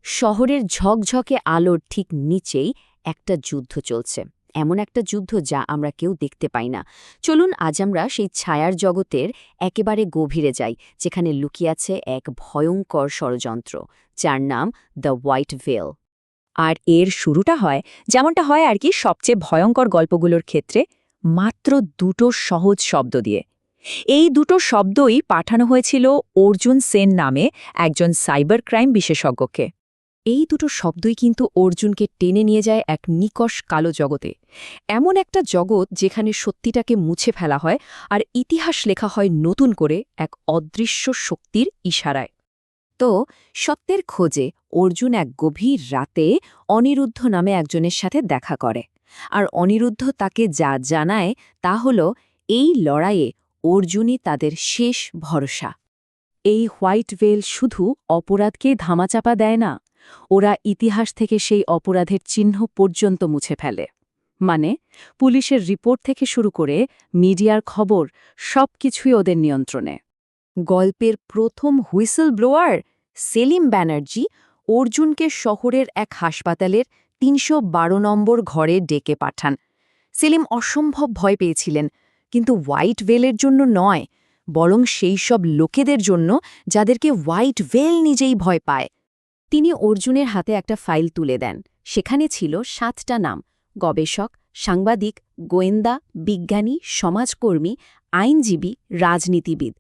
শহরের ঝকঝকে আলোর ঠিক নিচেই একটা যুদ্ধ চলছে, এমন একটা যুদ্ধ যা আমরা কেউ দেখতে পাই না। চলুন আজ আমরা সেই ছায়ার জগতের একেবারে গভীরে যাই, যেখানে লুকিয়ে আছে এক ভয়ঙ্কর ষড়যন্ত্র, যার নাম দ্য হোয়াইট ভেল। আর এর শুরুটা হয় যেমনটা হয় আর কি সবচেয়ে ভয়ঙ্কর গল্পগুলোর ক্ষেত্রে, মাত্র দুটো সহজ শব্দ দিয়ে। এই দুটো শব্দই পাঠানো হয়েছিল অর্জুন সেন নামে একজন সাইবার ক্রাইম বিশেষজ্ঞকে। এই দুটো শব্দই কিন্তু অর্জুনকে টেনে নিয়ে যায় এক নিকষ কালো জগতে, এমন একটা জগৎ যেখানে সত্যিটাকে মুছে ফেলা হয় আর ইতিহাস লেখা হয় নতুন করে এক অদৃশ্য শক্তির ইশারায়। তো সত্যের খোঁজে অর্জুন এক গভীর রাতে অনিরুদ্ধ নামে একজনের সাথে দেখা করে, আর অনিরুদ্ধ তাকে যা জানায় তা হল এই লড়াইয়ে অর্জুনই তাদের শেষ ভরসা। এই হোয়াইট ভেল শুধু অপরাধকেই ধামাচাপা দেয় না, ওরা ইতিহাস থেকে সেই অপরাধের চিহ্ন পর্যন্ত মুছে ফেলে। মানে পুলিশের রিপোর্ট থেকে শুরু করে মিডিয়ার খবর, সবকিছুই ওদের নিয়ন্ত্রণে। গল্পের প্রথম হুইসল ব্লোয়ার সেলিম ব্যানার্জি অর্জুনকে শহরের এক হাসপাতালের ৩১২ নম্বর ঘরে ডেকে পাঠান। সেলিম অসম্ভব ভয় পেয়েছিলেন, কিন্তু হোয়াইট ভেলের জন্য নয়, বরং সেই সব লোকেদের জন্য যাদেরকে হোয়াইট ভেল নিজেই ভয় পায়। তিনি অর্জুনের হাতে একটা ফাইল তুলে দেন। সেখানে ছিল ৭টা নাম: গবেষক, সাংবাদিক, গোয়েন্দা, বিজ্ঞানী, সমাজকর্মী, আইনজীবী, রাজনীতিবিদ।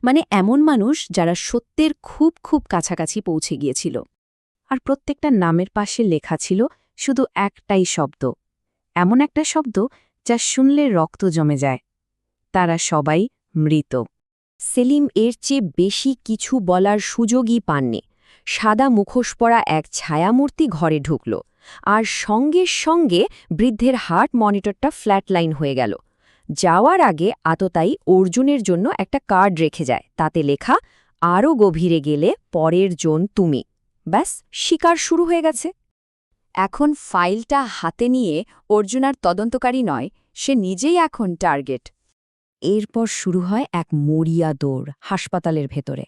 মানে এমন মানুষ যারা সত্যের খুব খুব কাছাকাছি পৌঁছে গিয়েছিল। আর প্রত্যেকটা নামের পাশে লেখা ছিল শুধু একটাই শব্দ, এমন একটা শব্দ যা শুনলে রক্ত জমে যায়: তারা সবাই মৃত। সেলিম এর চেয়ে বেশি কিছু বলার সুযোগই পাননি। সাদা মুখোশ পরা এক ছায়ামূর্তি ঘরে ঢুকল, আর সঙ্গে সঙ্গে বৃদ্ধের হার্ট মনিটরটা ফ্ল্যাটলাইন হয়ে গেল। যাওয়ার আগে আততায়ী অর্জুনের জন্য একটা কার্ড রেখে যায়, তাতে লেখা, আরও গভীরে গেলে পরের জন তুমি। ব্যাস, শিকার শুরু হয়ে গেছে। এখন ফাইলটা হাতে নিয়ে অর্জুন আর তদন্তকারী নয়, সে নিজেই এখন টার্গেট। এরপর শুরু হয় এক মরিয়া দৌড় হাসপাতালের ভেতরে।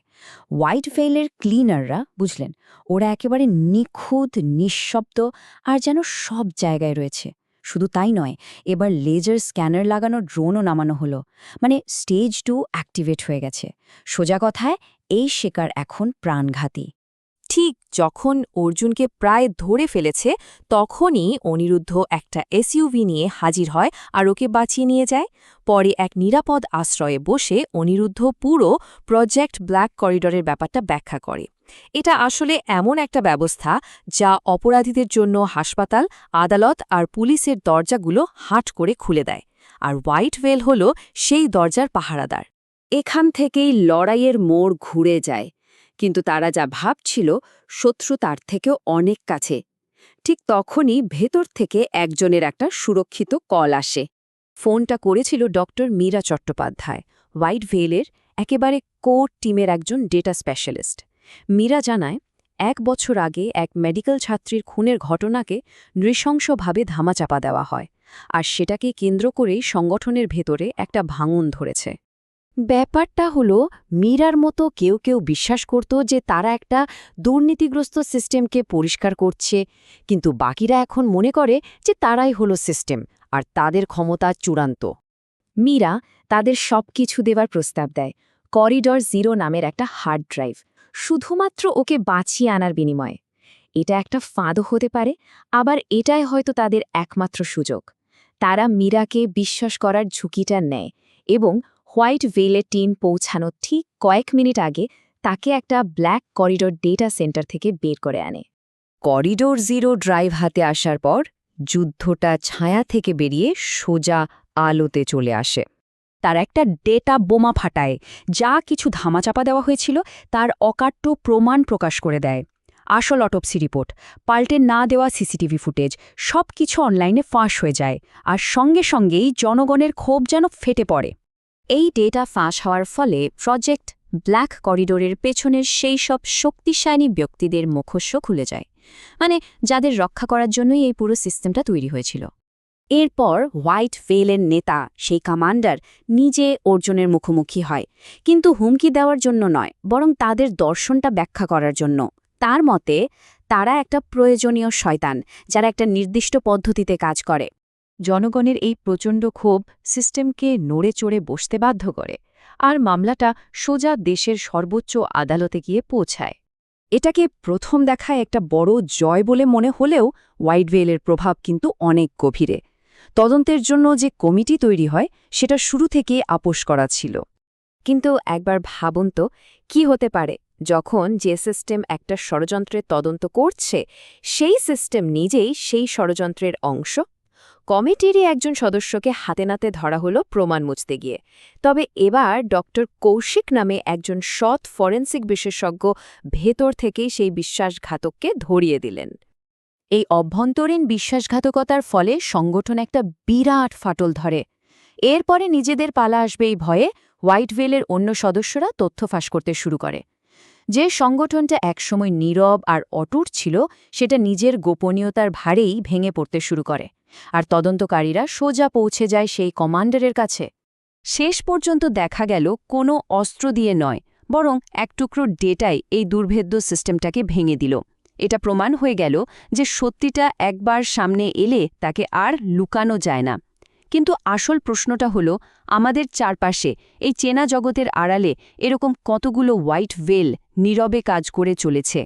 হোয়াইট ভেলের ক্লিনাররা, বুঝলেন, ওরা একেবারে নিখুঁত, নিঃশব্দ আর যেন সব জায়গায় রয়েছে। শুধু তাই নয়, এবার লেজার স্ক্যানার লাগানো ড্রোনও নামানো হলো। মানে স্টেজ 2 অ্যাক্টিভেট হয়ে গেছে। সোজা কথায়, এই শিকার এখন প্রাণঘাতী। ঠিক যখন অর্জুনকে প্রায় ধরে ফেলেছে, তখনই অনিরুদ্ধ একটা এসইউভি নিয়ে হাজির হয় আর ওকে বাঁচিয়ে নিয়ে যায়। পরে এক নিরাপদ আশ্রয়ে বসে অনিরুদ্ধ পুরো প্রজেক্ট ব্ল্যাক করিডরের ব্যাপারটা ব্যাখ্যা করে। এটা আসলে এমন একটা ব্যবস্থা যা অপরাধীদের জন্য হাসপাতাল, আদালত আর পুলিশের দরজাগুলো হাট করে খুলে দেয়, আর হোয়াইট ভেল হল সেই দরজার পাহারাদার। এখান থেকেই লড়াইয়ের মোড় ঘুরে যায়। কিন্তু তারা যা ভাবছিল, শত্রু তার থেকেও অনেক কাছে। ঠিক তখনই ভেতর থেকে একজনের একটা সুরক্ষিত কল আসে। ফোনটা করেছিল ডক্টর মীরা চট্টোপাধ্যায়, হোয়াইট ভেলের একেবারে কোর টিমের একজন ডেটা স্পেশালিস্ট। মীরা জানায়, ১ বছর আগে এক মেডিকেল ছাত্রীর খুনের ঘটনাকে নৃশংসভাবে ধামাচাপা দেওয়া হয়, আর সেটাকে কেন্দ্র করেই সংগঠনের ভেতরে একটা ভাঙন ধরেছে। ব্যাপারটা হলো, মীরার মতো কেউ কেউ বিশ্বাস করত যে তারা একটা দুর্নীতিগ্রস্ত সিস্টেমকে পরিষ্কার করছে, কিন্তু বাকিরা এখন মনে করে যে তারাই হলো সিস্টেম আর তাদের ক্ষমতা চূড়ান্ত। মীরা তাদের সবকিছু দেওয়ার প্রস্তাব দেয়, করিডর 0 নামের একটা হার্ড ড্রাইভ, শুধুমাত্র ওকে বাঁচিয়ে আনার বিনিময়ে। এটা একটা ফাঁদও হতে পারে, আবার এটাই হয়তো তাদের একমাত্র সুযোগ। তারা মীরাকে বিশ্বাস করার ঝুঁকিটা নেয় এবং হোয়াইট ভেলের টিম পৌঁছানোর ঠিক কয়েক মিনিট আগে তাকে একটা ব্ল্যাক করিডোর ডেটা সেন্টার থেকে বের করে আনে। করিডোর 0 ড্রাইভ হাতে আসার পর যুদ্ধটা ছায়া থেকে বেরিয়ে সোজা আলোতে চলে আসে। তার একটা ডেটা বোমা ফাটায়, যা কিছু ধামাচাপা দেওয়া হয়েছিল তার অকাট্য প্রমাণ প্রকাশ করে দেয়। আসল অটোপসি রিপোর্ট, পাল্টে না দেওয়া সিসিটিভি ফুটেজ, সব কিছু অনলাইনে ফাঁস হয়ে যায়, আর সঙ্গে সঙ্গেই জনগণের ক্ষোভ যেন ফেটে পড়ে। এই ডেটা ফাঁস হওয়ার ফলে প্রজেক্ট ব্ল্যাক করিডোরের পেছনের সেই সব শক্তিশালী ব্যক্তিদের মুখোশ খুলে যায়, মানে যাদের রক্ষা করার জন্যই এই পুরো সিস্টেমটা তৈরি হয়েছিল। এরপর হোয়াইট ভেলের নেতা, সেই কমান্ডার, নিজে অর্জুনের মুখোমুখি হয়, কিন্তু হুমকি দেওয়ার জন্য নয়, বরং তাদের দর্শনটা ব্যাখ্যা করার জন্য। তার মতে, তারা একটা প্রয়োজনীয় শয়তান যারা একটা নির্দিষ্ট পদ্ধতিতে কাজ করে। জনগণের এই প্রচণ্ড ক্ষোভ সিস্টেমকে নড়ে চড়ে বসতে বাধ্য করে, আর মামলাটা সোজা দেশের সর্বোচ্চ আদালতে গিয়ে পৌঁছায়। এটাকে প্রথম দেখায় একটা বড় জয় বলে মনে হলেও হোয়াইটভেলের প্রভাব কিন্তু অনেক গভীরে। তদন্তের জন্য যে কমিটি তৈরি হয় সেটা শুরু থেকে আপোস করা ছিল। কিন্তু একবার ভাবুন তো, কি হতে পারে যখন যে সিস্টেম একটা ষড়যন্ত্রের তদন্ত করছে সেই সিস্টেম নিজেই সেই ষড়যন্ত্রের অংশ। কমিটিরই একজন সদস্যকে হাতে নাতে ধরা হলো প্রমাণ মুছতে গিয়ে। তবে এবার ডক্টর কৌশিক নামে একজন সৎ ফরেন্সিক বিশেষজ্ঞ ভেতর থেকেই সেই বিশ্বাসঘাতককে ধরিয়ে দিলেন। এই অভ্যন্তরীণ বিশ্বাসঘাতকতার ফলে সংগঠন একটা বিরাট ফাটল ধরে। এরপরে নিজেদের পালা আসবে এই ভয়ে হোয়াইটভেলের অন্য সদস্যরা তথ্য ফাঁস করতে শুরু করে। যে সংগঠনটা একসময় নীরব আর অটুট ছিল সেটা নিজের গোপনীয়তার ভারেই ভেঙে পড়তে শুরু করে, আর তদন্তকারীরা সোজা পৌঁছে যায় সেই কমান্ডারের কাছে। শেষ পর্যন্ত দেখা গেল কোনো অস্ত্র দিয়ে নয়, বরং এক টুকরো ডেটাই এই দুর্ভেদ্য সিস্টেমটাকে ভেঙে দিল। এটা প্রমাণ হয়ে গেল যে সত্যিটা একবার সামনে এলে তাকে আর লুকানো যায় না। কিন্তু আসল প্রশ্নটা হলো, আমাদের চারপাশে এই চেনা জগতের আড়ালে এরকম কতগুলো হোয়াইট ভেল নীরবে কাজ করে চলেছে।